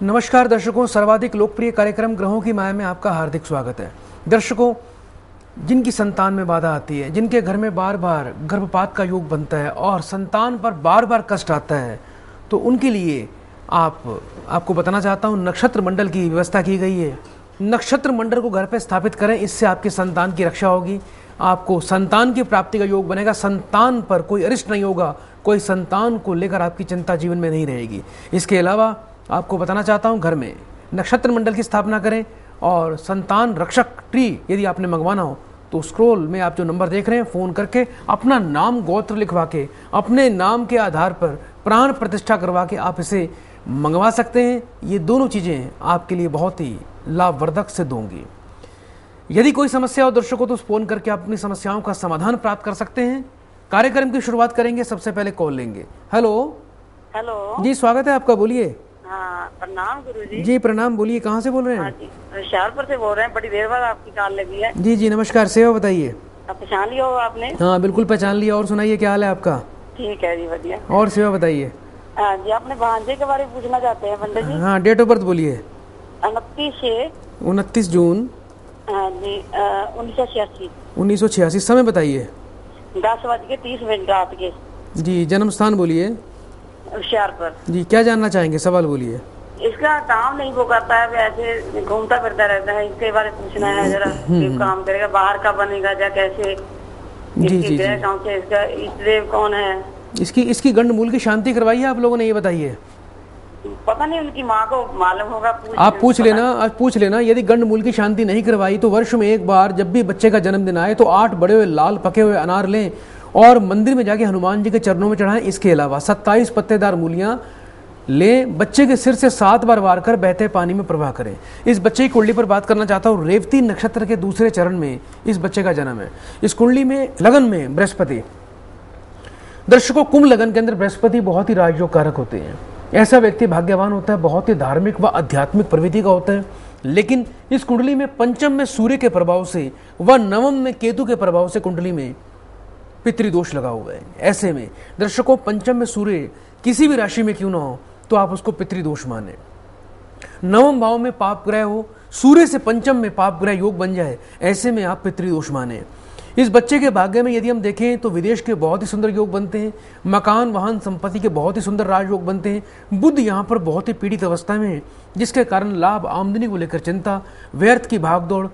नमस्कार दर्शकों, सर्वाधिक लोकप्रिय कार्यक्रम ग्रहों की माया में आपका हार्दिक स्वागत है। दर्शकों, जिनकी संतान में बाधा आती है, जिनके घर में बार बार गर्भपात का योग बनता है और संतान पर बार बार कष्ट आता है, तो उनके लिए आपको बताना चाहता हूँ, नक्षत्र मंडल की व्यवस्था की गई है। नक्षत्र मंडल को घर पर स्थापित करें, इससे आपकी संतान की रक्षा होगी, आपको संतान की प्राप्ति का योग बनेगा, संतान पर कोई अरिष्ट नहीं होगा, कोई संतान को लेकर आपकी चिंता जीवन में नहीं रहेगी। इसके अलावा आपको बताना चाहता हूं, घर में नक्षत्र मंडल की स्थापना करें और संतान रक्षक ट्री यदि आपने मंगवाना हो तो स्क्रॉल में आप जो नंबर देख रहे हैं, फ़ोन करके अपना नाम गोत्र लिखवा के अपने नाम के आधार पर प्राण प्रतिष्ठा करवा के आप इसे मंगवा सकते हैं। ये दोनों चीज़ें आपके लिए बहुत ही लाभवर्धक सिद्ध होंगी। यदि कोई समस्या हो दर्शकों तो फ़ोन करके अपनी समस्याओं का समाधान प्राप्त कर सकते हैं। कार्यक्रम की शुरुआत करेंगे, सबसे पहले कॉल लेंगे। हेलो जी, स्वागत है आपका, बोलिए। हाँ, प्रणाम गुरुजी। जी प्रणाम, बोलिए, कहाँ से बोल रहे हैं? हाँ जी, होशियारपुर से बोल रहे हैं, बड़ी देर बाद आपकी कॉल लगी है। जी जी नमस्कार, सेवा बताइए। अब पहचान लिया हो आपने? हाँ बिल्कुल पहचान लिया। और सुनाइए, क्या हाल है आपका? ठीक है जी, बढ़िया। और सेवा बताइए। हाँ जी, अपने भांजे के बारे में पूछना चाहते हैं पंडित जी। हाँ, डेट ऑफ बर्थ बोलिए। 29 जून। हाँ जी, 1986। 1986। समय बताइए। 10:30 रात के। जी, जन्म स्थान बोलिए। होशियारपुर। जी, क्या जानना चाहेंगे, सवाल बोलिए। इसका काम नहीं वो करता है, वैसे घूमता फिरता रहता है, इसके बारे में पूछना है जरा। काम करेगा, बाहर का बनेगा या कैसे? जी जी जी। गाँव से इसका इष्टदेव कौन है? इसकी गंडमूल की शांति करवाई है आप लोगों ने, ये बताइए। पता नहीं, उनकी माँ को मालूम होगा। आप पूछ लेना। यदि गंडमूल की शांति नहीं करवाई तो वर्ष में एक बार जब भी बच्चे का जन्मदिन आए तो 8 बड़े हुए लाल पके हुए अनार लें और मंदिर में जाके हनुमान जी के चरणों में चढ़ाएं। इसके अलावा 27 पत्तेदार मूलियां लें, बच्चे के सिर से 7 बार वार कर बहते पानी में प्रवाह करें। इस बच्चे की कुंडली पर बात करना चाहता हूँ। रेवती नक्षत्र के दूसरे चरण में इस बच्चे का जन्म है। इस कुंडली में लगन में बृहस्पति, दर्शकों कुंभ लगन के अंदर बृहस्पति बहुत ही राजयोग कारक होते हैं। ऐसा व्यक्ति भाग्यवान होता है, बहुत ही धार्मिक व आध्यात्मिक प्रवृत्ति का होता है। लेकिन इस कुंडली में पंचम में सूर्य के प्रभाव से व नवम में केतु के प्रभाव से कुंडली में पितृदोष लगा हुआ है। ऐसे में दर्शकों, पंचम में सूर्य किसी भी राशि में क्यों ना हो तो आप उसको पितृदोष माने। नवम भाव में पाप ग्रह हो, सूर्य से पंचम में पाप ग्रह योग बन जाए, ऐसे में आप पितृदोष माने। इस बच्चे के भाग्य में यदि हम देखें तो विदेश के बहुत ही सुंदर योग बनते हैं, मकान वाहन संपत्ति के बहुत ही सुंदर राजयोग बनते हैं। बुध यहाँ पर बहुत ही पीड़ित अवस्था में है, जिसके कारण लाभ आमदनी को लेकर चिंता, व्यर्थ की भागदौड़,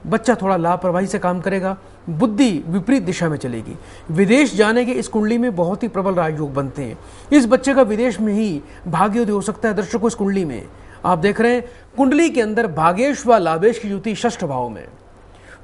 बच्चा थोड़ा लापरवाही से काम करेगा, बुद्धि विपरीत दिशा में चलेगी। विदेश जाने के इस कुंडली में बहुत ही प्रबल राजयोग बनते हैं। इस बच्चे का विदेश में ही भाग्योदय हो सकता है। दर्शकों, इस कुंडली में आप देख रहे हैं, कुंडली के अंदर भागेश व लाभेश की युति षष्ठ भाव में,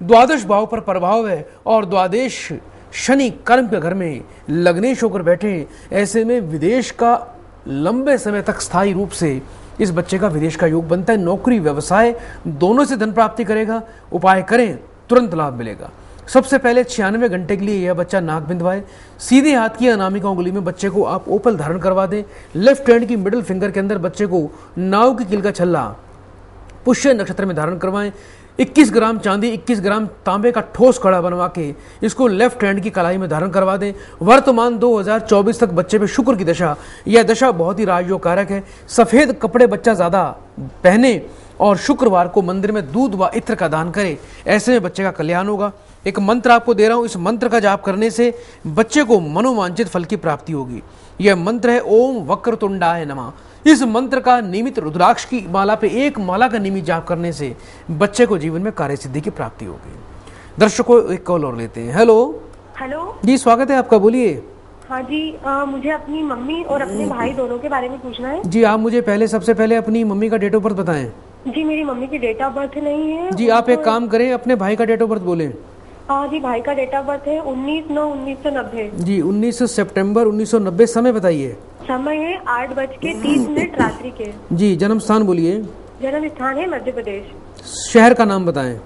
द्वादश भाव पर प्रभाव है और द्वादश शनि कर्म के घर में लग्नेश होकर बैठे। ऐसे में विदेश का लंबे समय तक स्थायी रूप से इस बच्चे का विदेश का योग बनता है। नौकरी व्यवसाय दोनों से धन प्राप्ति करेगा। उपाय करें, तुरंत लाभ मिलेगा। सबसे पहले 96 घंटे के लिए यह बच्चा नाक बिंदवाए। सीधे हाथ की अनामिका उंगली में बच्चे को आप ओपल धारण करवा दें। लेफ्ट हैंड की मिडिल फिंगर के अंदर बच्चे को नाव की कील का छल्ला पुष्य नक्षत्र में धारण करवाएं। 21 ग्राम चांदी, 21 ग्राम तांबे का ठोस कड़ा बनवा के इसको लेफ्ट हैंड की कलाई में धारण करवा दें। वर्तमान 2024 तक बच्चे पे शुक्र की दशा, यह दशा बहुत ही राजयोग कारक है। सफेद कपड़े बच्चा ज्यादा पहने और शुक्रवार को मंदिर में दूध व इत्र का दान करे, ऐसे में बच्चे का कल्याण होगा। एक मंत्र आपको दे रहा हूं, इस मंत्र का जाप करने से बच्चे को मनोवांछित फल की प्राप्ति होगी। यह मंत्र है ओम वक्रतुंडाय नमः। इस मंत्र का नियमित रुद्राक्ष की माला पे एक माला का नियमित जाप करने से बच्चे को जीवन में कार्य सिद्धि की प्राप्ति होगी। दर्शकों, एक कॉल और लेते हैं। हेलो जी, स्वागत है आपका, बोलिए। हाँ जी, मुझे अपनी मम्मी और अपने भाई दोनों के बारे में पूछना है। जी, आप मुझे सबसे पहले अपनी मम्मी का डेट ऑफ बर्थ बताएं। जी, मेरी मम्मी की डेट ऑफ बर्थ नहीं है। जी, आप एक काम करें, अपने भाई का डेट ऑफ बर्थ बोलें। हाँ जी, भाई का डेट ऑफ बर्थ है 19/9/1990। जी, 19 सितंबर 1990। समय बताइए। समय है 8:30 रात्रि के। जी, जन्म स्थान बोलिए। जन्म स्थान है मध्य प्रदेश। शहर का नाम बताएं।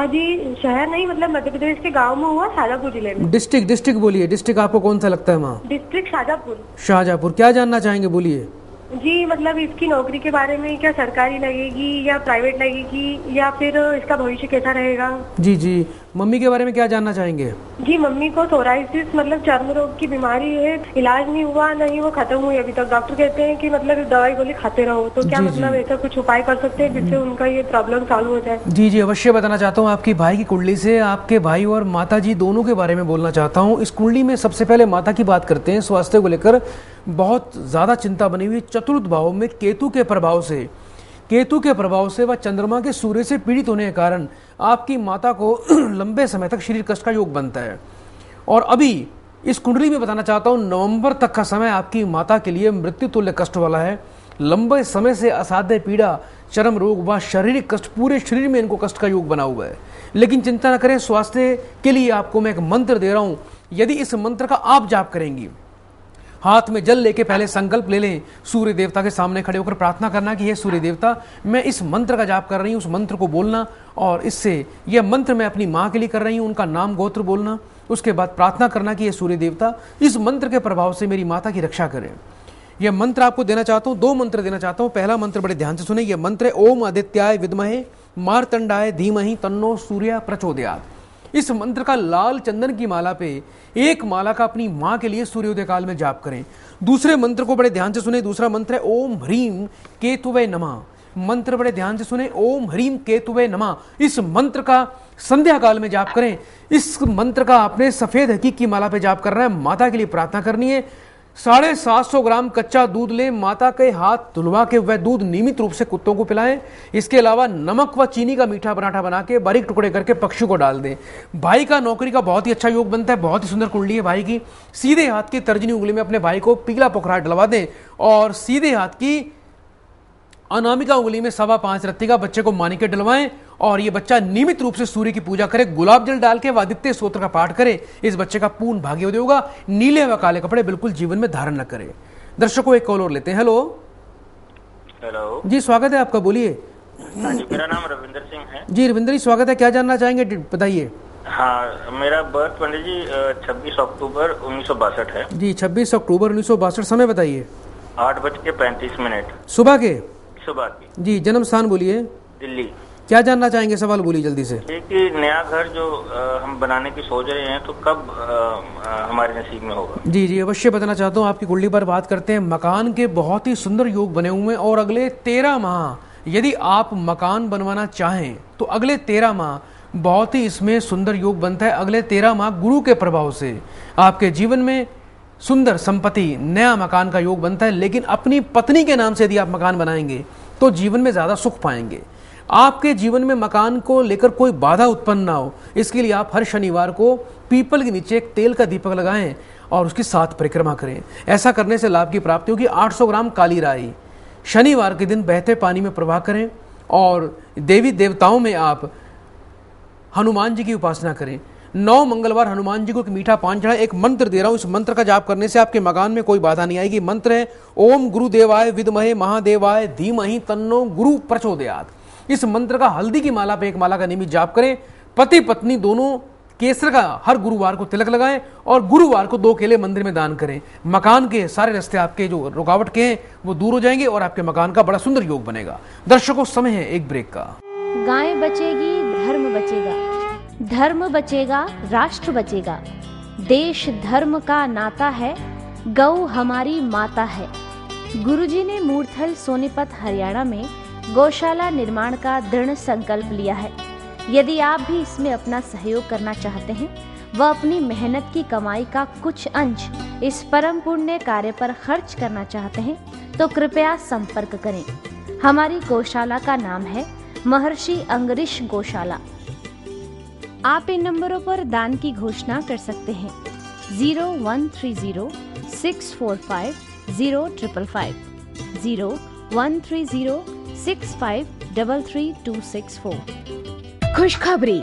जी, शहर नहीं, मतलब मध्य प्रदेश के गांव में हुआ, शाजापुर जिले में। डिस्ट्रिक्ट बोलिए। डिस्ट्रिक्ट आपको कौन सा लगता है वहाँ? डिस्ट्रिक्ट शाजापुर। शाहजहाँपुर। क्या जानना चाहेंगे, बोलिए। जी, मतलब इसकी नौकरी के बारे में, क्या सरकारी लगेगी या प्राइवेट लगेगी, या फिर इसका भविष्य कैसा रहेगा? जी, मम्मी के बारे में क्या जानना चाहेंगे? जी, मम्मी को सोराइसिस मतलब चर्म रोग की बीमारी है, इलाज नहीं हुआ, नहीं वो खत्म हुई अभी तक। डॉक्टर कहते हैं कि मतलब दवाई गोली खाते रहो, तो क्या मतलब ऐसा कुछ उपाय कर सकते हैं जिससे उनका ये प्रॉब्लम सॉल्व हो जाए? जी जी, अवश्य बताना चाहता हूँ। आपकी भाई की कुंडली से आपके भाई और माता जी दोनों के बारे में बोलना चाहता हूँ। इस कुंडली में सबसे पहले माता की बात करते हैं। स्वास्थ्य को लेकर बहुत ज़्यादा चिंता बनी हुई। चतुर्थ भाव में केतु के प्रभाव से व चंद्रमा के सूर्य से पीड़ित होने के कारण आपकी माता को लंबे समय तक शरीर कष्ट का योग बनता है। और अभी इस कुंडली में बताना चाहता हूँ, नवंबर तक का समय आपकी माता के लिए मृत्यु तुल्य कष्ट वाला है। लंबे समय से असाध्य पीड़ा, चर्म रोग व शारीरिक कष्ट, पूरे शरीर में इनको कष्ट का योग बना हुआ है। लेकिन चिंता न करें, स्वास्थ्य के लिए आपको मैं एक मंत्र दे रहा हूँ। यदि इस मंत्र का आप जाप करेंगी, हाथ में जल लेके पहले संकल्प ले लें, सूर्य देवता के सामने खड़े होकर प्रार्थना करना कि हे सूर्य देवता, मैं इस मंत्र का जाप कर रही हूँ। उस मंत्र को बोलना, और इससे यह मंत्र मैं अपनी माँ के लिए कर रही हूँ, उनका नाम गोत्र बोलना। उसके बाद प्रार्थना करना कि ये सूर्य देवता इस मंत्र के प्रभाव से मेरी माता की रक्षा करें। यह मंत्र आपको देना चाहता हूँ, 2 मंत्र देना चाहता हूँ। पहला मंत्र बड़े ध्यान से सुने। यह मंत्र है ओम आदित्याय विद्महे मार्तंडाय धीमहि तन्नो सूर्य प्रचोदयात्। इस मंत्र का लाल चंदन की माला पे एक माला का अपनी माँ के लिए सूर्योदय काल में जाप करें। दूसरे मंत्र को बड़े ध्यान से सुने। दूसरा मंत्र है ओम ह्रीम केतुवे नमः। मंत्र बड़े ध्यान से सुने, ओम ह्रीम केतुवे नमः। इस मंत्र का संध्या काल में जाप करें। इस मंत्र का आपने सफेद हकीक की माला पे जाप करना है। माता के लिए प्रार्थना करनी है। 750 ग्राम कच्चा दूध लें, माता के हाथ धुलवा के वह दूध नियमित रूप से कुत्तों को पिलाएं। इसके अलावा नमक व चीनी का मीठा पराठा बना के बारीक टुकड़े करके पक्षी को डाल दें। भाई का नौकरी का बहुत ही अच्छा योग बनता है। बहुत ही सुंदर कुंडली है भाई की। सीधे हाथ की तर्जनी उंगली में अपने भाई को पीला पोखराट डलवा दें, और सीधे हाथ की अनामिका उंगली में 5.25 रत्ती का बच्चे को मानिके डलवाएं, और ये बच्चा नियमित रूप से सूर्य की पूजा करे, गुलाब जल डाल के आदित्य स्तोत्र का पाठ करे। इस बच्चे का पूर्ण भाग्योदय होगा। नीले व काले कपड़े बिल्कुल जीवन में धारण न करे। दर्शकों, एक कॉल और लेते हैं। हेलो हेलो जी, स्वागत है आपका, बोलिए। हाँ जी, मेरा नाम रविंदर सिंह है। जी रविंदर जी, स्वागत है। क्या जानना चाहेंगे, बताइए। हाँ, मेरा बर्थ पंडित जी 26 अक्टूबर 1962 है। जी, 26 अक्टूबर 1962। समय बताइए। 8:35 सुबह के। सुबह की। जी, जन्म स्थान बोलिए। दिल्ली। क्या जानना चाहेंगे, सवाल बोलिए जल्दी से। कि नया घर जो हम बनाने की सोच रहे हैं, तो कब हमारे नसीब में होगा? जी जी, अवश्य बताना चाहता हूँ। आपकी कुंडली पर बात करते हैं। मकान के बहुत ही सुंदर योग बने हुए हैं, और अगले 13 माह यदि आप मकान बनवाना चाहें तो अगले 13 माह बहुत ही इसमें सुंदर योग बनता है। अगले 13 माह गुरु के प्रभाव से आपके जीवन में सुंदर संपत्ति, नया मकान का योग बनता है। लेकिन अपनी पत्नी के नाम से यदि आप मकान बनाएंगे तो जीवन में ज़्यादा सुख पाएंगे। आपके जीवन में मकान को लेकर कोई बाधा उत्पन्न ना हो, इसके लिए आप हर शनिवार को पीपल के नीचे एक तेल का दीपक लगाएं और उसकी 7 परिक्रमा करें। ऐसा करने से लाभ की प्राप्ति होगी। 800 ग्राम काली राई शनिवार के दिन बहते पानी में प्रवाह करें, और देवी देवताओं में आप हनुमान जी की उपासना करें। 9 मंगलवार हनुमान जी को एक मीठा पान चढ़ाएं। एक मंत्र दे रहा हूं, इस मंत्र का जाप करने से आपके मकान में कोई बाधा नहीं आएगी। मंत्र है ओम गुरुदेवाय विद्महे महादेवाय धीमहि तन्नो गुरु प्रचोदयात्। इस मंत्र का हल्दी की माला पे एक माला का नियमित जाप करें। पति पत्नी दोनों केसर का हर गुरुवार को तिलक लगाएं, और गुरुवार को 2 केले मंदिर में दान करें। मकान के सारे रास्ते आपके जो रुकावट के हैं वो दूर हो जाएंगे, और आपके मकान का बड़ा सुंदर योग बनेगा। दर्शकों, समय है एक ब्रेक का। गाय बचेगी, धर्म बचेगा, धर्म बचेगा, राष्ट्र बचेगा। देश धर्म का नाता है, गौ हमारी माता है। गुरुजी ने मूर्थल सोनीपत हरियाणा में गौशाला निर्माण का दृढ़ संकल्प लिया है। यदि आप भी इसमें अपना सहयोग करना चाहते हैं व अपनी मेहनत की कमाई का कुछ अंश इस परम पुण्य कार्य पर खर्च करना चाहते हैं, तो कृपया संपर्क करें। हमारी गौशाला का नाम है महर्षि अंगरीश गौशाला। आप इन नंबरों पर दान की घोषणा कर सकते हैं। 0130-645-0555, 0130-6533264। खुशखबरी,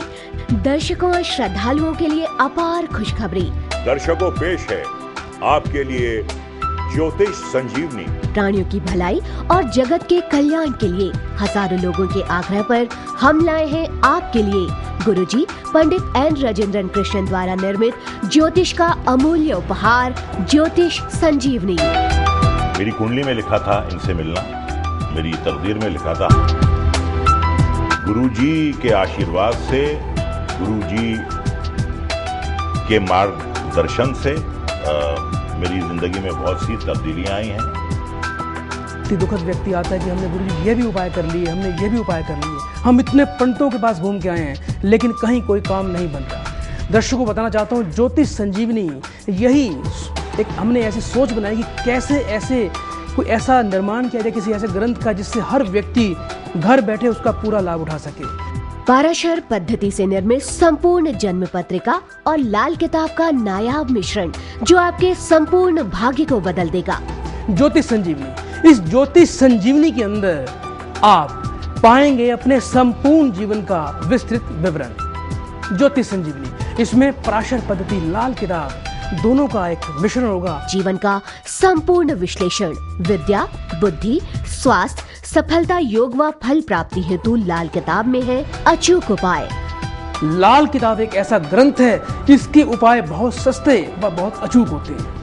दर्शकों और श्रद्धालुओं के लिए अपार खुशखबरी। दर्शकों, पेश है आपके लिए ज्योतिष संजीवनी। प्राणियों की भलाई और जगत के कल्याण के लिए हजारों लोगों के आग्रह पर हम लाए हैं आपके लिए गुरुजी पंडित एन राजेंद्रन कृष्णन द्वारा निर्मित ज्योतिष का अमूल्य उपहार ज्योतिष संजीवनी। मेरी कुंडली में लिखा था इनसे मिलना, मेरी तकदीर में लिखा था। गुरुजी के आशीर्वाद से गुरुजी के मार्गदर्शन से मेरी जिंदगी में बहुत सी तब्दीलियां आई हैं। दुखद व्यक्ति आता है कि हमने गुरुजी ये भी उपाय कर लिए, हमने ये भी उपाय कर लिए, हम इतने पंडितों के पास घूम के आए हैं, लेकिन कहीं कोई काम नहीं बन रहा। दर्शकों को बताना चाहता हूँ, ज्योतिष संजीवनी यही एक हमने ऐसी सोच बनाई कि कैसे ऐसे कोई ऐसा निर्माण किया जाए किसी ऐसे ग्रंथ का जिससे हर व्यक्ति घर बैठे उसका पूरा लाभ उठा सके। पाराशर पद्धति से निर्मित संपूर्ण जन्म पत्रिका और लाल किताब का नायाब मिश्रण जो आपके संपूर्ण भाग्य को बदल देगा। ज्योतिष संजीवनी, इस ज्योतिष संजीवनी के अंदर आप पाएंगे अपने संपूर्ण जीवन का विस्तृत विवरण। ज्योतिष संजीवनी, इसमें पराशर पद्धति, लाल किताब दोनों का एक मिश्रण होगा। जीवन का संपूर्ण विश्लेषण, विद्या, बुद्धि, स्वास्थ्य, सफलता, योग व फल प्राप्ति हेतु लाल किताब में है अचूक उपाय। लाल किताब एक ऐसा ग्रंथ है, इसके उपाय बहुत सस्ते व बहुत अचूक होते हैं।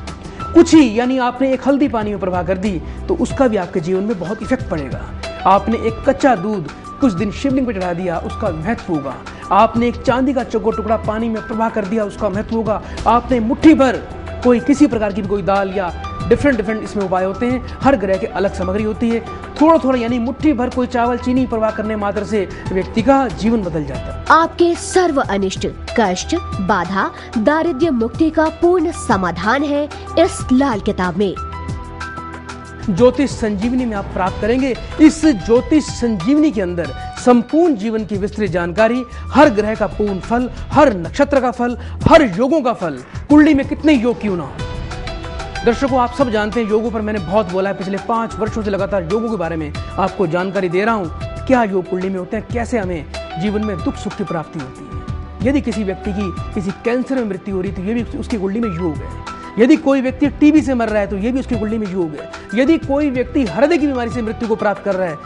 कुछ ही यानी आपने एक हल्दी पानी में प्रवाह कर दी तो उसका भी आपके जीवन में बहुत इफेक्ट पड़ेगा। आपने एक कच्चा दूध कुछ दिन शिवलिंग पर चढ़ा दिया, उसका महत्व होगा। आपने एक चांदी का चौको टुकड़ा पानी में प्रवाह कर दिया, उसका महत्व होगा। आपने मुट्ठी भर कोई किसी प्रकार की कोई दाल या डिफरेंट इसमें उपाय होते हैं, हर ग्रह के अलग सामग्री होती है। थोड़ा थोड़ा यानी मुट्ठी भर कोई चावल चीनी प्रवाह करने मात्र से व्यक्ति का जीवन बदल जाता है। आपके सर्व अनिष्ट, कष्ट, बाधा, दारिद्र्य मुक्ति का पूर्ण समाधान है इस लाल किताब में। ज्योतिष संजीवनी में आप प्राप्त करेंगे। इस ज्योतिष संजीवनी के अंदर संपूर्ण जीवन की विस्तृत जानकारी, हर ग्रह का पूर्ण फल, हर नक्षत्र का फल, हर योगों का फल, कुंडली में कितने योग क्यों ना हो। दर्शकों, आप सब जानते हैं योगों पर मैंने बहुत बोला है, पिछले 5 वर्षों से लगातार योगों के बारे में आपको जानकारी दे रहा हूं। क्या योग कुंडली में होते हैं, कैसे हमें जीवन में दुख सुख की प्राप्ति होती है। यदि किसी व्यक्ति की किसी कैंसर में मृत्यु हो रही है तो ये भी उसकी कुंडली में योग है। यदि कोई व्यक्ति टीबी से मर रहा है तो यह भी उसकी कुंडली में योग है। यदि कोई व्यक्ति हृदय की बीमारी से मृत्यु को प्राप्त कर रहा है,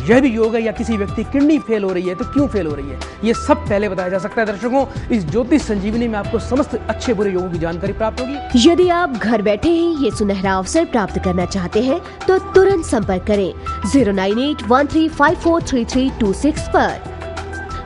यह भी योग है। या किसी व्यक्ति किडनी फेल हो रही है तो क्यों फेल हो रही है, ये सब पहले बताया जा सकता है। दर्शकों, इस ज्योतिष संजीवनी में आपको समस्त अच्छे बुरे योगों की जानकारी प्राप्त होगी। यदि आप घर बैठे ही ये सुनहरा अवसर प्राप्त करना चाहते हैं तो तुरंत संपर्क करें 09813543326 पर।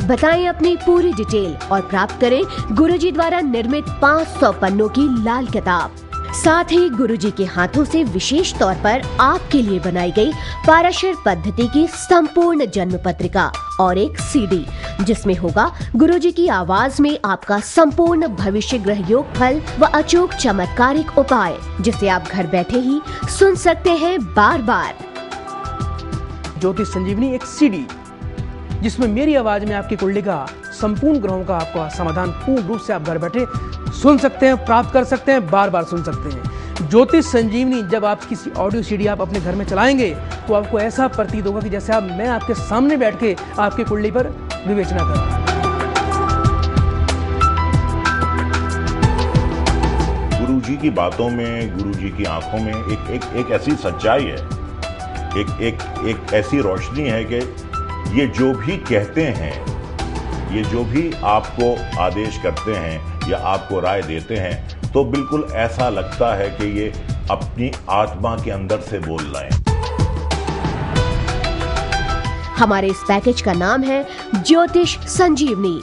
बताएं अपनी पूरी डिटेल और प्राप्त करें गुरुजी द्वारा निर्मित 500 पन्नों की लाल किताब। साथ ही गुरुजी के हाथों से विशेष तौर पर आपके लिए बनाई गई पाराशर पद्धति की संपूर्ण जन्म पत्रिका और एक सीडी, जिसमें होगा गुरुजी की आवाज में आपका संपूर्ण भविष्य ग्रह योग फल व अचूक चमत्कारिक उपाय, जिसे आप घर बैठे ही सुन सकते हैं बार बार। ज्योतिष संजीवनी एक सीडी जिसमें मेरी आवाज में आपकी कुंडली का संपूर्ण ग्रहों का आपका समाधान पूर्ण रूप से आप घर बैठे सुन सकते हैं, प्राप्त कर सकते हैं, बार बार सुन सकते हैं। ज्योतिष संजीवनी जब आप किसी ऑडियो सीडी आप अपने घर में चलाएंगे तो आपको ऐसा प्रतीत होगा कि जैसे मैं आपके सामने बैठ के आपकी कुंडली पर विवेचना कर रहा हूं। गुरुजी की बातों में, गुरुजी की आंखों में एक ऐसी सच्चाई है, एक ऐसी रोशनी है कि ये जो भी कहते हैं, ये जो भी आपको आदेश करते हैं या आपको राय देते हैं, तो बिल्कुल ऐसा लगता है कि ये अपनी आत्मा के अंदर से बोल रहे हैं। हमारे इस पैकेज का नाम है ज्योतिष संजीवनी,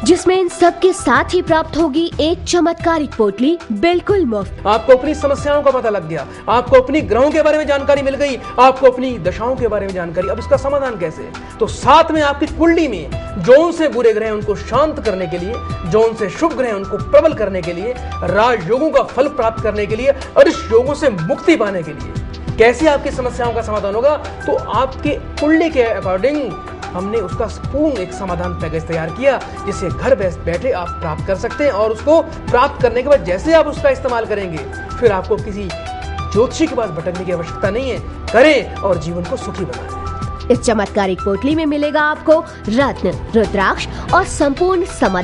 जिसमें इन सब के साथ ही प्राप्त होगी एक चमत्कारिक पोटली बिल्कुल मुफ्त। आपको अपनी समस्याओं का पता लग गया, आपको अपनी ग्रहों के बारे में जानकारी मिल गई, आपको अपनी दशाओं के बारे में जानकारी, अब इसका समाधान कैसे, तो साथ में आपकी कुंडली में जो से बुरे ग्रह उनको शांत करने के लिए, जो से शुभ ग्रह उनको प्रबल करने के लिए, राज योगों का फल प्राप्त करने के लिए और इस योगों से मुक्ति पाने के लिए कैसे आपकी समस्याओं का समाधान होगा, तो आपके कुंडली के अकॉर्डिंग हमने उसका पूर्ण एक समाधान पैकेज तैयार किया, जिसे घर बैठे आप प्राप्त कर सकते हैं। और उसको प्राप्त करने के बाद जैसे आप उसका इस्तेमाल करेंगे, फिर आपको किसी ज्योतिषी के पास भटकने की आवश्यकता नहीं है। करें और जीवन को सुखी बनाएं। इस चमत्कारिक पोटली में मिलेगा आपको रत्न, रुद्राक्ष और संपूर्ण समाधान।